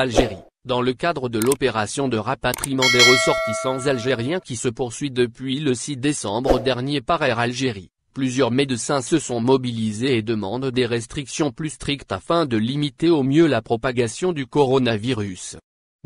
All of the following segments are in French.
Algérie, dans le cadre de l'opération de rapatriement des ressortissants algériens qui se poursuit depuis le 6 décembre dernier par Air Algérie. Plusieurs médecins se sont mobilisés et demandent des restrictions plus strictes afin de limiter au mieux la propagation du coronavirus.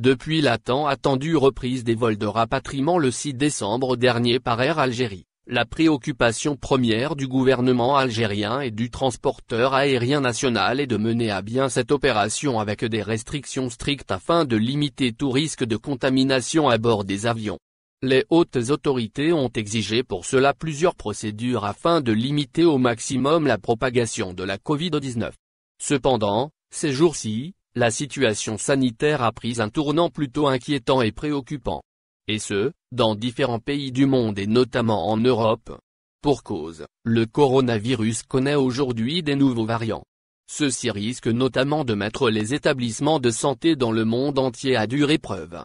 Depuis la tant attendue reprise des vols de rapatriement le 6 décembre dernier par Air Algérie, la préoccupation première du gouvernement algérien et du transporteur aérien national est de mener à bien cette opération avec des restrictions strictes afin de limiter tout risque de contamination à bord des avions. Les hautes autorités ont exigé pour cela plusieurs procédures afin de limiter au maximum la propagation de la Covid-19. Cependant, ces jours-ci, la situation sanitaire a pris un tournant plutôt inquiétant et préoccupant. Et ce, dans différents pays du monde et notamment en Europe. Pour cause, le coronavirus connaît aujourd'hui des nouveaux variants. Ceux-ci risquent notamment de mettre les établissements de santé dans le monde entier à dure épreuve.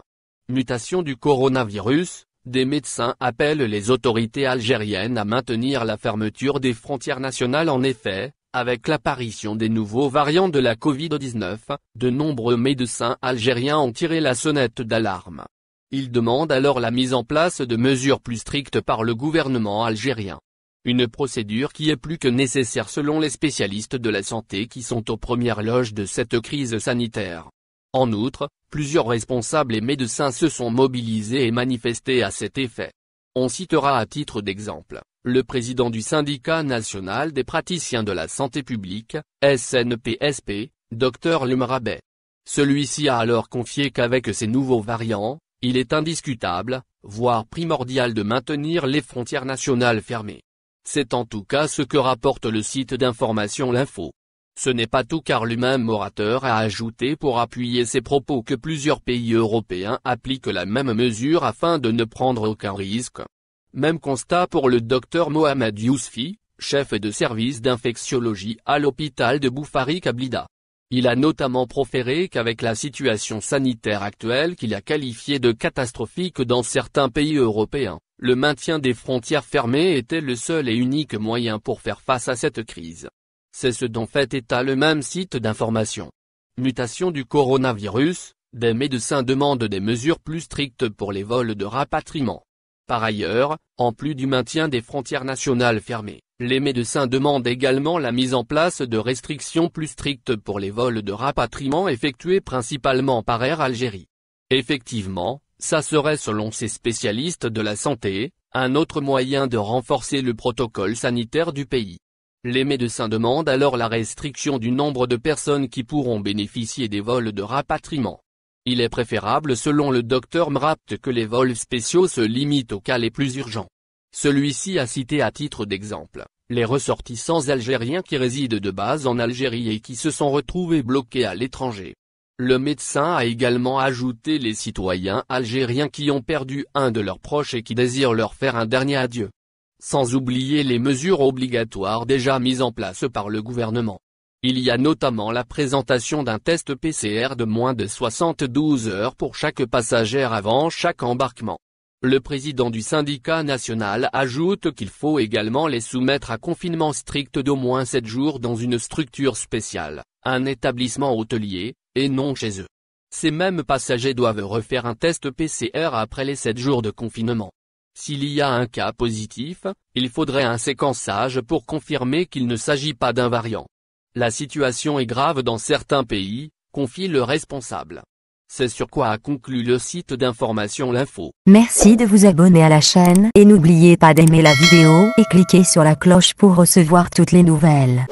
Mutation du coronavirus, des médecins appellent les autorités algériennes à maintenir la fermeture des frontières nationales. En effet, avec l'apparition des nouveaux variants de la Covid-19, de nombreux médecins algériens ont tiré la sonnette d'alarme. Ils demandent alors la mise en place de mesures plus strictes par le gouvernement algérien. Une procédure qui est plus que nécessaire selon les spécialistes de la santé qui sont aux premières loges de cette crise sanitaire. En outre, plusieurs responsables et médecins se sont mobilisés et manifestés à cet effet. On citera à titre d'exemple, le président du syndicat national des praticiens de la santé publique, SNPSP, Dr Lemrabet. Celui-ci a alors confié qu'avec ces nouveaux variants, il est indiscutable, voire primordial de maintenir les frontières nationales fermées. C'est en tout cas ce que rapporte le site d'information L'Info. Ce n'est pas tout car lui-même orateur a ajouté pour appuyer ses propos que plusieurs pays européens appliquent la même mesure afin de ne prendre aucun risque. Même constat pour le docteur Mohamed Yousfi, chef de service d'infectiologie à l'hôpital de Boufari Kablida. Il a notamment proféré qu'avec la situation sanitaire actuelle qu'il a qualifiée de catastrophique dans certains pays européens, le maintien des frontières fermées était le seul et unique moyen pour faire face à cette crise. C'est ce dont fait état le même site d'information. Mutation du coronavirus, des médecins demandent des mesures plus strictes pour les vols de rapatriement. Par ailleurs, en plus du maintien des frontières nationales fermées, les médecins demandent également la mise en place de restrictions plus strictes pour les vols de rapatriement effectués principalement par Air Algérie. Effectivement, ça serait selon ces spécialistes de la santé, un autre moyen de renforcer le protocole sanitaire du pays. Les médecins demandent alors la restriction du nombre de personnes qui pourront bénéficier des vols de rapatriement. Il est préférable selon le docteur Mrapt que les vols spéciaux se limitent aux cas les plus urgents. Celui-ci a cité à titre d'exemple, les ressortissants algériens qui résident de base en Algérie et qui se sont retrouvés bloqués à l'étranger. Le médecin a également ajouté les citoyens algériens qui ont perdu un de leurs proches et qui désirent leur faire un dernier adieu. Sans oublier les mesures obligatoires déjà mises en place par le gouvernement. Il y a notamment la présentation d'un test PCR de moins de 72 heures pour chaque passager avant chaque embarquement. Le président du syndicat national ajoute qu'il faut également les soumettre à confinement strict d'au moins 7 jours dans une structure spéciale, un établissement hôtelier, et non chez eux. Ces mêmes passagers doivent refaire un test PCR après les 7 jours de confinement. S'il y a un cas positif, il faudrait un séquençage pour confirmer qu'il ne s'agit pas d'un variant. La situation est grave dans certains pays, confie le responsable. C'est sur quoi a conclu le site d'information L'Info. Merci de vous abonner à la chaîne et n'oubliez pas d'aimer la vidéo et cliquer sur la cloche pour recevoir toutes les nouvelles.